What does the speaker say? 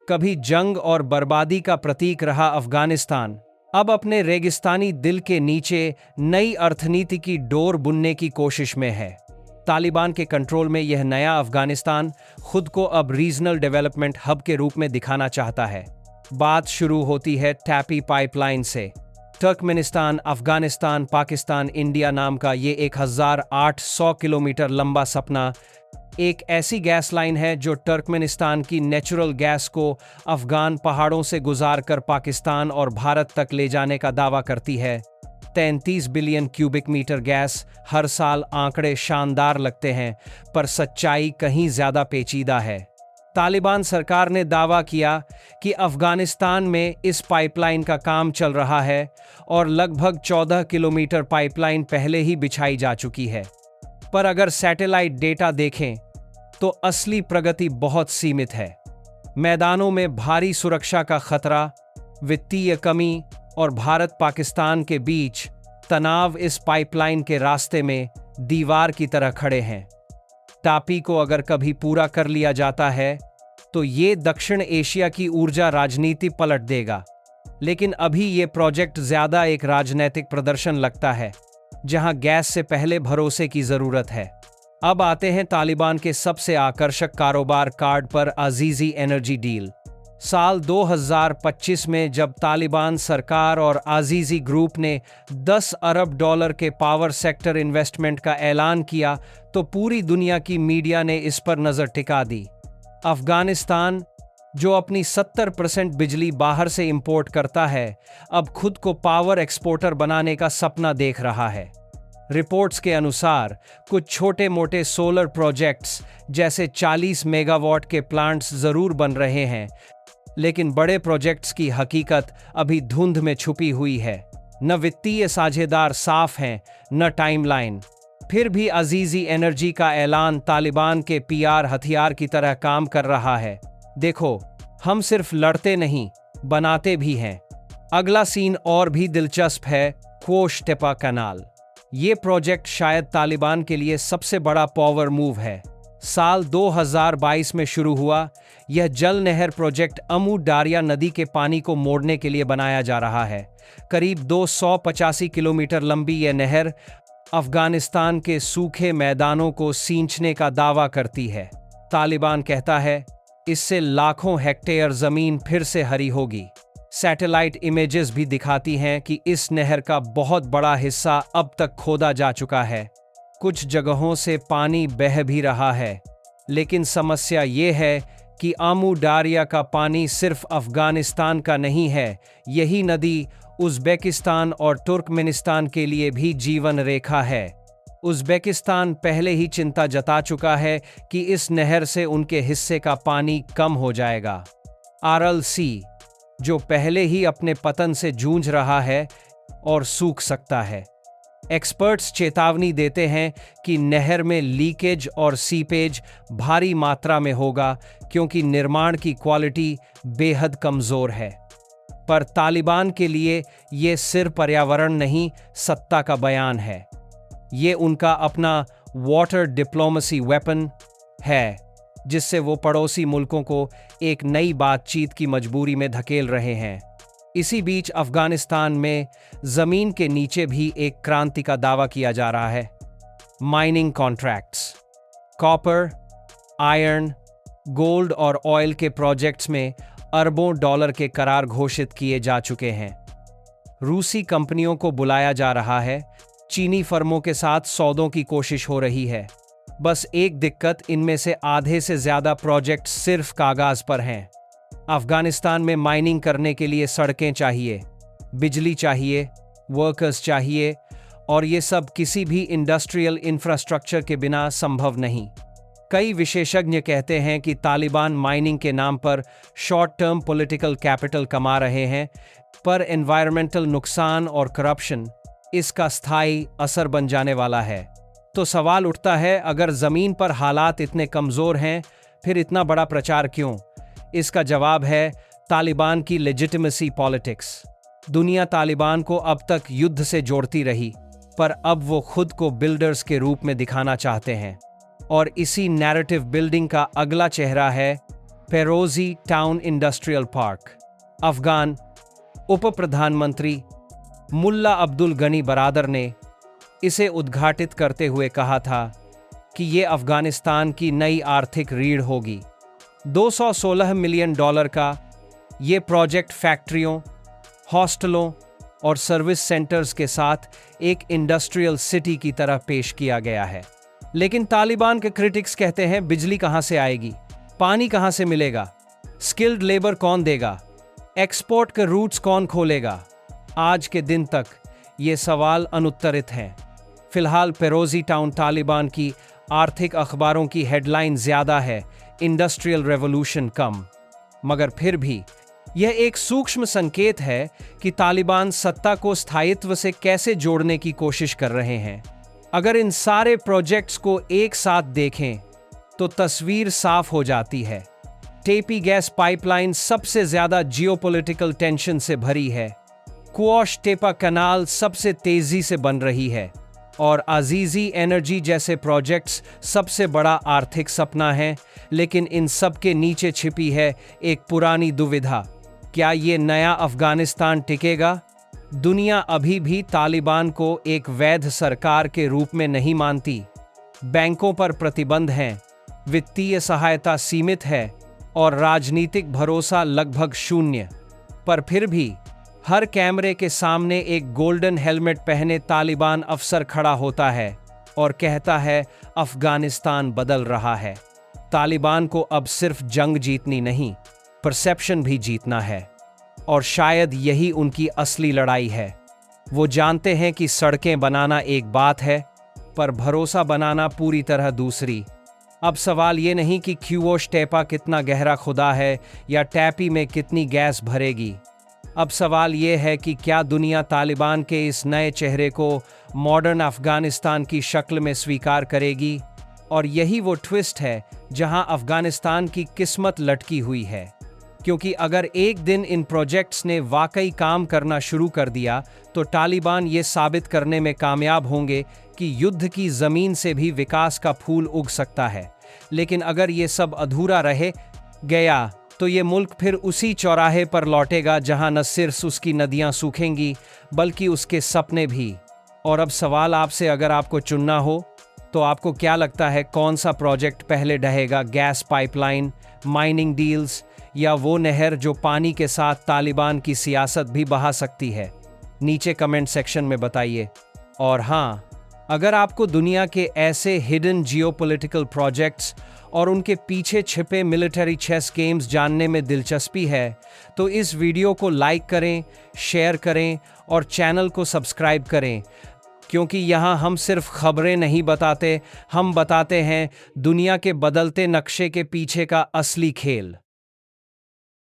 कभी जंग और बर्बादी का प्रतीक रहा अफगानिस्तान, अब अपने रेगिस्तानी दिल के नीचे नई अर्थनीति की डोर बुनने की कोशिश में है। तालिबान के कंट्रोल में यह नया अफगानिस्तान खुद को अब रीजनल डेवलपमेंट हब के रूप में दिखाना चाहता है। बात शुरू होती है टैपी पाइपलाइन से। तुर्कमेनिस्तान, अफगानिस्तान, पाकिस्तान, इंडिया नाम का ये 1800 किलोमीटर लंबा सपना एक ऐसी गैस लाइन है जो तुर्कमेनिस्तान की नेचुरल गैस को अफगान पहाड़ों से गुजारकर पाकिस्तान और भारत तक ले जाने का दावा करती है। 33 बिलियन क्यूबिक मीटर गैस हर साल। आंकड़े शानदार लगते हैं, पर सच्चाई कहीं ज्यादा पेचीदा है। तालिबान सरकार ने दावा किया कि अफगानिस्तान में इस पाइपलाइन का काम चल रहा है और लगभग 14 किलोमीटर पाइपलाइन पहले ही बिछाई जा चुकी है। पर अगर सैटेलाइट डेटा देखें तो असली प्रगति बहुत सीमित है। मैदानों में भारी सुरक्षा का खतरा, वित्तीय कमी और भारत पाकिस्तान के बीच तनाव इस पाइपलाइन के रास्ते में दीवार की तरह खड़े हैं। टापी को अगर कभी पूरा कर लिया जाता है तो ये दक्षिण एशिया की ऊर्जा राजनीति पलट देगा। लेकिन अभी ये प्रोजेक्ट ज्यादा एक राजनीतिक प्रदर्शन लगता है, जहां गैस से पहले भरोसे की जरूरत है। अब आते हैं तालिबान के सबसे आकर्षक कारोबार कार्ड पर, अजीजी एनर्जी डील। साल 2025 में जब तालिबान सरकार और अजीजी ग्रुप ने $10 अरब के पावर सेक्टर इन्वेस्टमेंट का ऐलान किया तो पूरी दुनिया की मीडिया ने इस पर नजर टिका दी। अफगानिस्तान, जो अपनी 70% बिजली बाहर से इंपोर्ट करता है, अब खुद को पावर एक्सपोर्टर बनाने का सपना देख रहा है। रिपोर्ट्स के अनुसार कुछ छोटे मोटे सोलर प्रोजेक्ट्स जैसे 40 मेगावाट के प्लांट्स जरूर बन रहे हैं, लेकिन बड़े प्रोजेक्ट्स की हकीकत अभी धुंध में छुपी हुई है। न वित्तीय साझेदार साफ हैं, न टाइमलाइन। फिर भी अजीजी एनर्जी का ऐलान तालिबान के पीआर हथियार की तरह काम कर रहा है। देखो, हम सिर्फ लड़ते नहीं, बनाते भी हैं। अगला सीन और भी दिलचस्प है, क्वोश टेपा कैनाल। ये प्रोजेक्ट शायद तालिबान के लिए सबसे बड़ा पावर मूव है। साल 2022 में शुरू हुआ यह जल नहर प्रोजेक्ट अमू डारिया नदी के पानी को मोड़ने के लिए बनाया जा रहा है। करीब 285 किलोमीटर लंबी यह नहर अफगानिस्तान के सूखे मैदानों को सींचने का दावा करती है। तालिबान कहता है इससे लाखों हेक्टेयर जमीन फिर से हरी होगी। सैटेलाइट इमेजेस भी दिखाती हैं कि इस नहर का बहुत बड़ा हिस्सा अब तक खोदा जा चुका है। कुछ जगहों से पानी बह भी रहा है, लेकिन समस्या ये है कि आमू डारिया का पानी सिर्फ अफगानिस्तान का नहीं है। यही नदी उज़्बेकिस्तान और तुर्कमेनिस्तान के लिए भी जीवन रेखा है। उज़्बेकिस्तान पहले ही चिंता जता चुका है कि इस नहर से उनके हिस्से का पानी कम हो जाएगा। आरल सी, जो पहले ही अपने पतन से जूझ रहा है और सूख सकता है। एक्सपर्ट्स चेतावनी देते हैं कि नहर में लीकेज और सीपेज भारी मात्रा में होगा, क्योंकि निर्माण की क्वालिटी बेहद कमजोर है। पर तालिबान के लिए ये सिर्फ पर्यावरण नहीं, सत्ता का बयान है। ये उनका अपना वाटर डिप्लोमेसी वेपन है, जिससे वो पड़ोसी मुल्कों को एक नई बातचीत की मजबूरी में धकेल रहे हैं। इसी बीच अफगानिस्तान में जमीन के नीचे भी एक क्रांति का दावा किया जा रहा है। Mining contracts, copper, iron, gold और ऑयल के प्रोजेक्ट्स में अरबों डॉलर के करार घोषित किए जा चुके हैं। रूसी कंपनियों को बुलाया जा रहा है, चीनी फर्मों के साथ सौदों की कोशिश हो रही है। बस एक दिक्कत, इनमें से आधे से ज्यादा प्रोजेक्ट सिर्फ कागज पर हैं। अफगानिस्तान में माइनिंग करने के लिए सड़कें चाहिए, बिजली चाहिए, वर्कर्स चाहिए, और ये सब किसी भी इंडस्ट्रियल इंफ्रास्ट्रक्चर के बिना संभव नहीं। कई विशेषज्ञ कहते हैं कि तालिबान माइनिंग के नाम पर शॉर्ट टर्म पॉलिटिकल कैपिटल कमा रहे हैं, पर एनवायरमेंटल नुकसान और करप्शन इसका स्थायी असर बन जाने वाला है। तो सवाल उठता है, अगर जमीन पर हालात इतने कमजोर हैं, फिर इतना बड़ा प्रचार क्यों? इसका जवाब है तालिबान की लेजिटिमेसी पॉलिटिक्स। दुनिया तालिबान को अब तक युद्ध से जोड़ती रही, पर अब वो खुद को बिल्डर्स के रूप में दिखाना चाहते हैं। और इसी नैरेटिव बिल्डिंग का अगला चेहरा है फेरोजी टाउन इंडस्ट्रियल पार्क। अफगान उप प्रधानमंत्री मुल्ला अब्दुल गनी बरादर ने इसे उद्घाटित करते हुए कहा था कि ये अफगानिस्तान की नई आर्थिक रीढ़ होगी। $216 मिलियन का ये प्रोजेक्ट फैक्ट्रियों, हॉस्टलों और सर्विस सेंटर्स के साथ एक इंडस्ट्रियल सिटी की तरह पेश किया गया है। लेकिन तालिबान के क्रिटिक्स कहते हैं, बिजली कहां से आएगी, पानी कहां से मिलेगा, स्किल्ड लेबर कौन देगा, एक्सपोर्ट के रूट्स कौन खोलेगा। आज के दिन तक ये सवाल अनुत्तरित हैं। फिलहाल फेरोजी टाउन तालिबान की आर्थिक अखबारों की हेडलाइन ज्यादा है, इंडस्ट्रियल रेवोल्यूशन कम। मगर फिर भी यह एक सूक्ष्म संकेत है कि तालिबान सत्ता को स्थायित्व से कैसे जोड़ने की कोशिश कर रहे हैं। अगर इन सारे प्रोजेक्ट्स को एक साथ देखें तो तस्वीर साफ हो जाती है। टेपी गैस पाइपलाइन सबसे ज्यादा जियोपॉलिटिकल टेंशन से भरी है। कुओश टेपा कनाल सबसे तेजी से बन रही है और अजीजी एनर्जी जैसे प्रोजेक्ट्स सबसे बड़ा आर्थिक सपना है। लेकिन इन सब के नीचे छिपी है एक पुरानी दुविधा, क्या ये नया अफगानिस्तान टिकेगा? दुनिया अभी भी तालिबान को एक वैध सरकार के रूप में नहीं मानती। बैंकों पर प्रतिबंध हैं, वित्तीय सहायता सीमित है और राजनीतिक भरोसा लगभग शून्य। पर फिर भी हर कैमरे के सामने एक गोल्डन हेलमेट पहने तालिबान अफसर खड़ा होता है और कहता है, अफगानिस्तान बदल रहा है। तालिबान को अब सिर्फ जंग जीतनी नहीं, परसेप्शन भी जीतना है। और शायद यही उनकी असली लड़ाई है। वो जानते हैं कि सड़कें बनाना एक बात है, पर भरोसा बनाना पूरी तरह दूसरी। अब सवाल ये नहीं कि क्यूओश टेपा कितना गहरा खुदा है या टैपी में कितनी गैस भरेगी। अब सवाल ये है कि क्या दुनिया तालिबान के इस नए चेहरे को मॉडर्न अफगानिस्तान की शक्ल में स्वीकार करेगी? और यही वो ट्विस्ट है जहां अफगानिस्तान की किस्मत लटकी हुई है। क्योंकि अगर एक दिन इन प्रोजेक्ट्स ने वाकई काम करना शुरू कर दिया तो तालिबान ये साबित करने में कामयाब होंगे कि युद्ध की जमीन से भी विकास का फूल उग सकता है। लेकिन अगर ये सब अधूरा रह गया तो ये मुल्क फिर उसी चौराहे पर लौटेगा जहां न सिर्फ उसकी नदियां सूखेंगी बल्कि उसके सपने भी। और अब सवाल आपसे, अगर आपको चुनना हो तो आपको क्या लगता है कौन सा प्रोजेक्ट पहले ढहेगा, गैस पाइपलाइन, माइनिंग डील्स या वो नहर जो पानी के साथ तालिबान की सियासत भी बहा सकती है? नीचे कमेंट सेक्शन में बताइए। और हाँ, अगर आपको दुनिया के ऐसे हिडन जियोपॉलिटिकल प्रोजेक्ट्स और उनके पीछे छिपे मिलिट्री चेस गेम्स जानने में दिलचस्पी है तो इस वीडियो को लाइक करें, शेयर करें और चैनल को सब्सक्राइब करें। क्योंकि यहाँ हम सिर्फ खबरें नहीं बताते, हम बताते हैं दुनिया के बदलते नक्शे के पीछे का असली खेल।